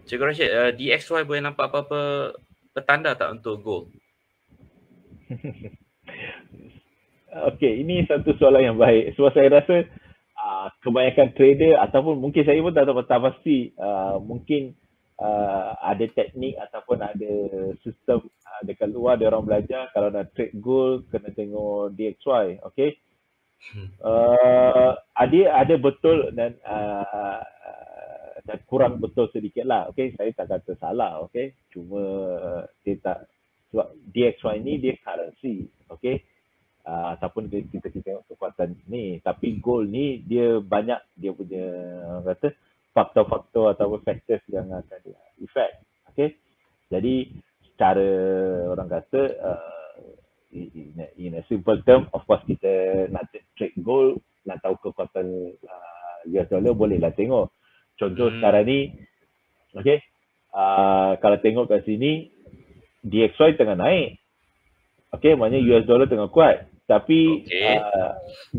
Cikgu Rashid, DXY boleh nampak apa-apa petanda tak untuk gold? Okey, ini satu soalan yang baik. Sebab saya rasa kebanyakan trader ataupun mungkin saya pun tak pasti, mungkin ada teknik ataupun ada sistem dekat luar dia orang belajar kalau nak trade gold kena tengok DXY, okey. Ada betul dan kurang betul sedikit lah, okey. Saya tak kata salah, okey. Cuma dia tak, sebab DXY ni dia currency, okey. Ataupun kita tengok kekuatan ni, tapi gold ni dia banyak dia punya orang kata faktor-faktor ataupun factors yang akan dia effect, okey. Jadi secara orang kata in a simple term, of course kita nak trade gold, nak tahu kekuatan US dollar, bolehlah tengok. Contoh sekarang ni, okey, kalau tengok kat sini DXY tengah naik, okey, maknanya US dollar tengah kuat. Tapi Okey.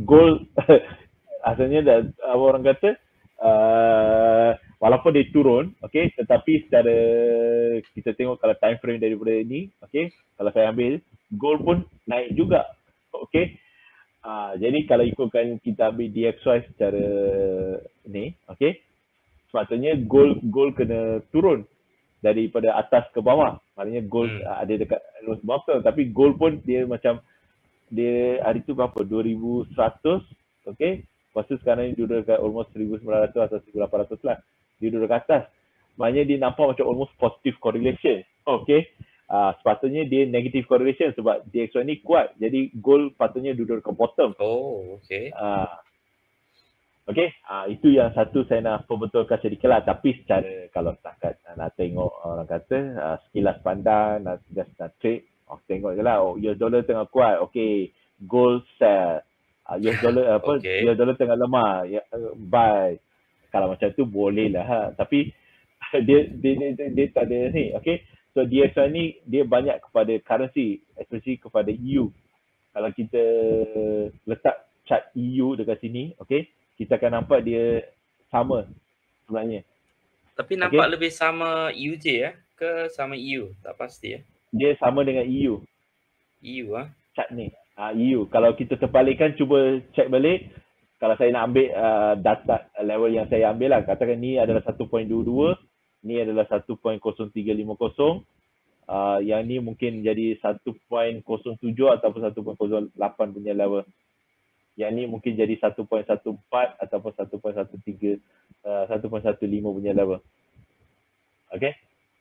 gold asalnya orang kata walaupun dia turun, okey, tetapi secara kita tengok kalau time frame daripada ini, okey, kalau saya ambil gold pun naik juga, okey. Jadi kalau ikutkan kita ambil DXY secara ni, okey, sepatutnya gold kena turun daripada atas ke bawah. Maknanya gold ada dekat lowest bottom, tapi gold pun dia macam dia hari tu berapa? 2100, okey. Lepas tu sekarang ni duduk dekat almost 1900 atau 1800 lah. Dia duduk dekat atas. Maknanya dia nampak macam almost positive correlation. Okey. Sepatutnya dia negative correlation sebab DXY ni kuat. Jadi gold patutnya duduk dekat bottom. Oh, okey. Okey, itu yang satu saya nak perbetulkan sedikit lah. Tapi secara kalau setakat nak tengok orang kata sekilas pandang, nak trade, tengok je lah. US dollar tengah kuat, okey, gold sell. US dollar Okey. US dollar tengah lemah, buy. Kalau macam tu boleh lah. Tapi dia tak ada ni, okey. So DXY ni dia banyak kepada currency, especially kepada EU. Kalau kita letak chart EU dekat sini, okey, kita akan nampak dia sama sebenarnya. Tapi nampak lebih sama UJ ke sama EU? Tak pasti Dia sama dengan EU. EU Chart ni. EU. Kalau kita terbalikkan, cuba check balik. Kalau saya nak ambil data level yang saya ambil lah, katakan ni adalah 1.22, ni adalah 1.0350, yang ni mungkin jadi 1.07 ataupun 1.08 punya level. Yang ni mungkin jadi 1.14 ataupun 1.15 punya level. Okay.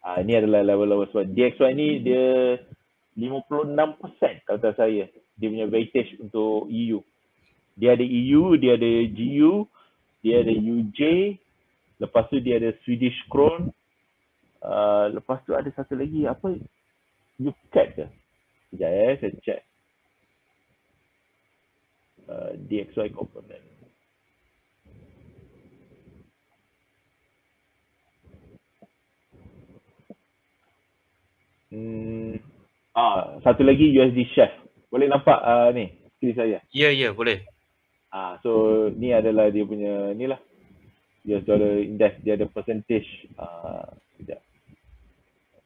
Ini adalah level-level sebab DXY ni dia 56% kata saya. Dia punya weightage untuk EU. Dia ada EU, dia ada GU, dia ada UJ, lepas tu dia ada Swedish Krona, lepas tu ada satu lagi apa? UCAD ke? Sekejap saya check. DXY component. Satu lagi USD Chef. Boleh nampak ni skrin saya? Ya, boleh. So ni adalah dia punya ni lah. US dollar index, dia ada percentage. Sekejap.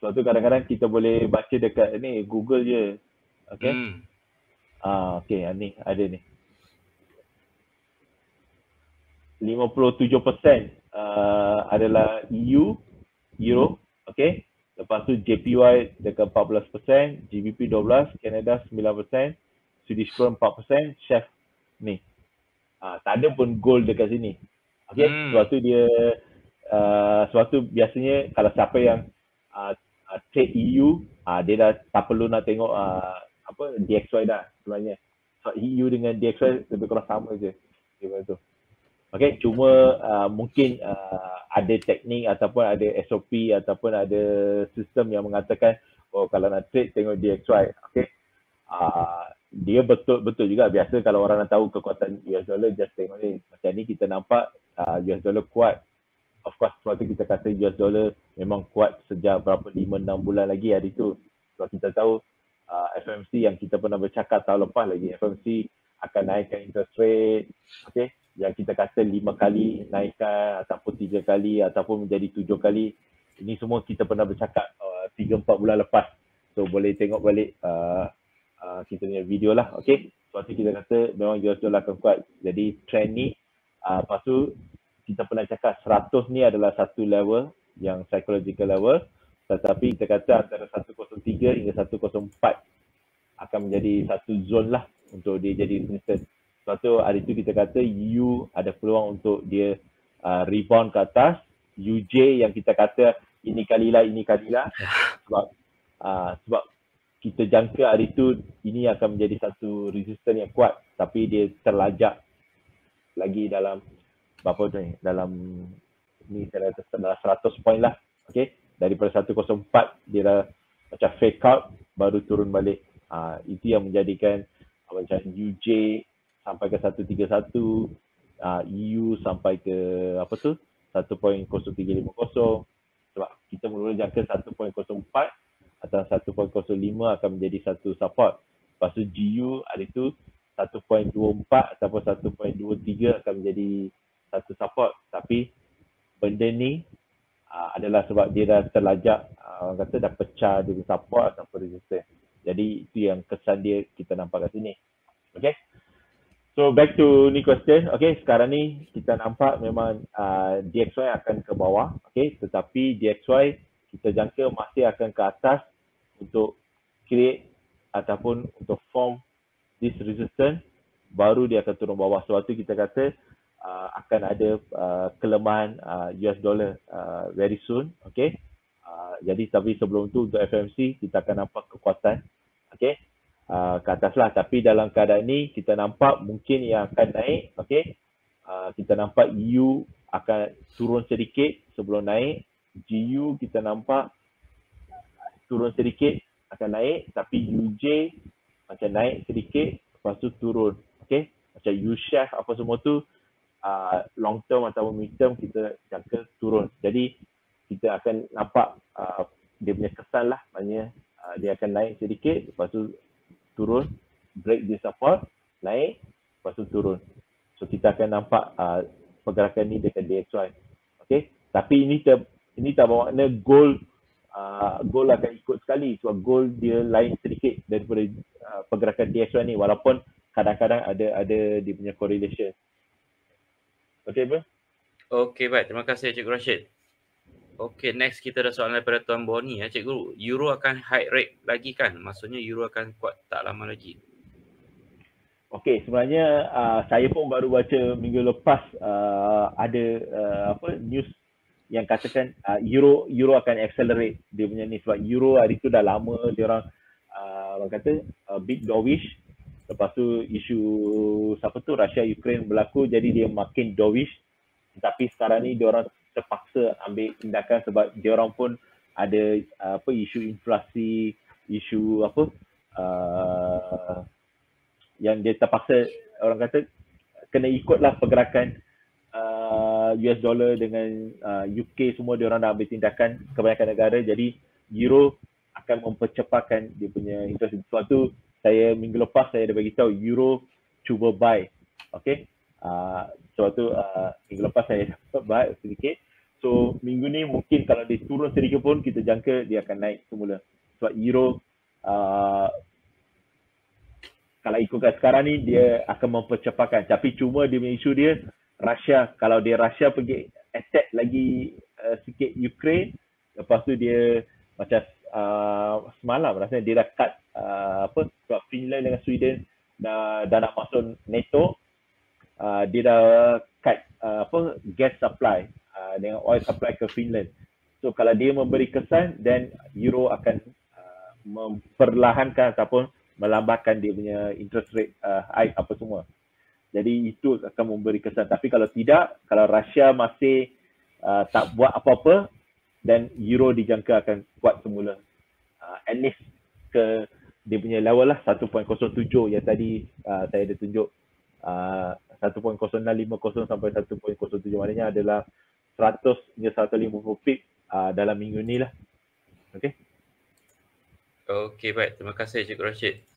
Sebab tu kadang-kadang kita boleh baca dekat ni Google je. Okay. Okay, ni ada ni. 57% adalah EU, Euro, okay. Lepas tu JPY dekat 14%, GBP 12%, Canada 9%, Swedish Krona 4%, Chef ni. Tak ada pun gold dekat sini. Okay, sebab tu dia, sebab tu biasanya kalau siapa yang trade EU, dia dah tak perlu nak tengok apa DXY dah sebenarnya. So EU dengan DXY lebih kurang sama je. Dia tu. Okay, cuma mungkin ada teknik ataupun ada SOP ataupun ada sistem yang mengatakan kalau nak trade tengok DXY. Okay. Dia betul juga. Biasa kalau orang nak tahu kekuatan US dollar, just tengok ni. Macam ni kita nampak US dollar kuat. Of course, sebab tu kita kata US dollar memang kuat sejak berapa 5-6 bulan lagi hari tu. Sebab kita tahu FMC yang kita pernah bercakap tahun lepas lagi, FMC akan naikkan interest rate. Okay. Yang kita kata 5 kali naikkan ataupun 3 kali ataupun menjadi 7 kali. Ini semua kita pernah bercakap 3-4 bulan lepas. So boleh tengok balik kita punya video lah. Okay. Sebab tu kita kata memang US dollar akan kuat. Jadi trend ni, lepas tu kita pernah cakap 100 ni adalah satu level yang psychological level. Tetapi kita kata antara 103 hingga 104 akan menjadi satu zone lah untuk dia jadi resistance. Sebab tu hari tu kita kata U ada peluang untuk dia rebound ke atas. UJ yang kita kata ini kalilah sebab kita jangka hari tu ini akan menjadi satu resistance yang kuat, tapi dia terlajak lagi dalam berapa tu ni, dalam ni saya rasa dalam 100 point lah. Okay, daripada 104 dia dah macam fake out baru turun balik. Itu yang menjadikan macam UJ sampai ke 131, EU sampai ke apa tu 1.0350, sebab kita mula jangka 1.04 atau 1.05 akan menjadi satu support. Lepas tu GU hari tu 1.24 ataupun 1.23 akan menjadi satu support. Tapi benda ni adalah sebab dia dah terlajak, orang kata dah pecah dia support ataupun resistance. Jadi itu yang kesan dia kita nampak kat sini. Okay. So back to ni question. Okay, sekarang ni kita nampak memang DXY akan ke bawah. Okay, tetapi DXY kita jangka masih akan ke atas untuk create ataupun untuk form this resistance, baru dia akan turun bawah. Sebab tu kita kata akan ada kelemahan US dollar very soon. Okay, jadi tapi sebelum tu untuk FMC kita akan nampak kekuatan. Okay, ke atas lah. Tapi dalam keadaan ni kita nampak mungkin yang akan naik. Okay, kita nampak EU akan turun sedikit sebelum naik. GU kita nampak turun sedikit akan naik, tapi UJ macam naik sedikit lepas tu turun. Okay, macam U-share apa semua tu long term atau mid term kita jangka turun. Jadi kita akan nampak dia punya kesan lah, maknanya dia akan naik sedikit lepas tu turun, break the support, naik, lepas tu turun. So kita akan nampak pergerakan ni dekat DXY. Okay, tapi ini tak bermakna gold akan ikut sekali, sebab gold dia lain sedikit daripada pergerakan DXY ni, walaupun kadang-kadang ada dia punya correlation. Okay, bro? Okay, baik. Terima kasih Cikgu Rashid. Okay, next kita ada soalan daripada Tuan Boni. Cikgu, Euro akan high rate lagi kan? Maksudnya Euro akan kuat tak lama lagi? Okay, sebenarnya saya pun baru baca minggu lepas ada news yang katakan Euro akan accelerate dia punya ni, sebab Euro hari tu dah lama dia orang kata big dovish. Lepas tu isu Russia Ukraine berlaku, jadi dia makin dovish. Tapi sekarang ni dia orang terpaksa ambil tindakan sebab dia orang pun ada isu inflasi, isu yang dia terpaksa, orang kata kena ikutlah pergerakan US dollar dengan UK, semua dia orang dah ambil tindakan kebanyakan negara. Jadi Euro akan mempercepatkan dia punya interest. Sebab tu saya minggu lepas saya dah bagi tahu Euro cuba buy. Okay, sebab tu minggu lepas saya dapat buy sedikit. So minggu ni mungkin kalau dia turun sedikit pun kita jangka dia akan naik semula. Sebab Euro kalau ikutkan sekarang ni dia akan mempercepatkan. Tapi cuma dia punya isu dia Russia, kalau dia Russia pergi attack lagi sikit Ukraine, lepas tu dia macam semalam rasanya dia dah cut sebab Finland dengan Sweden dah nak masuk NATO, dia dah cut gas supply dengan oil supply ke Finland. So kalau dia memberi kesan, then Euro akan memperlahankan ataupun melambatkan dia punya interest rate hike apa semua. Jadi itu akan memberi kesan. Tapi kalau tidak, kalau Russia masih tak buat apa-apa, dan Euro dijangka akan kuat semula. At least ke dia punya level lah 1.07 yang tadi saya ada tunjuk. 1.0650 sampai 1.07, maknanya adalah 100 hingga 150 pip dalam minggu ni lah. Okay. Okay, baik. Terima kasih Cikgu Rashid.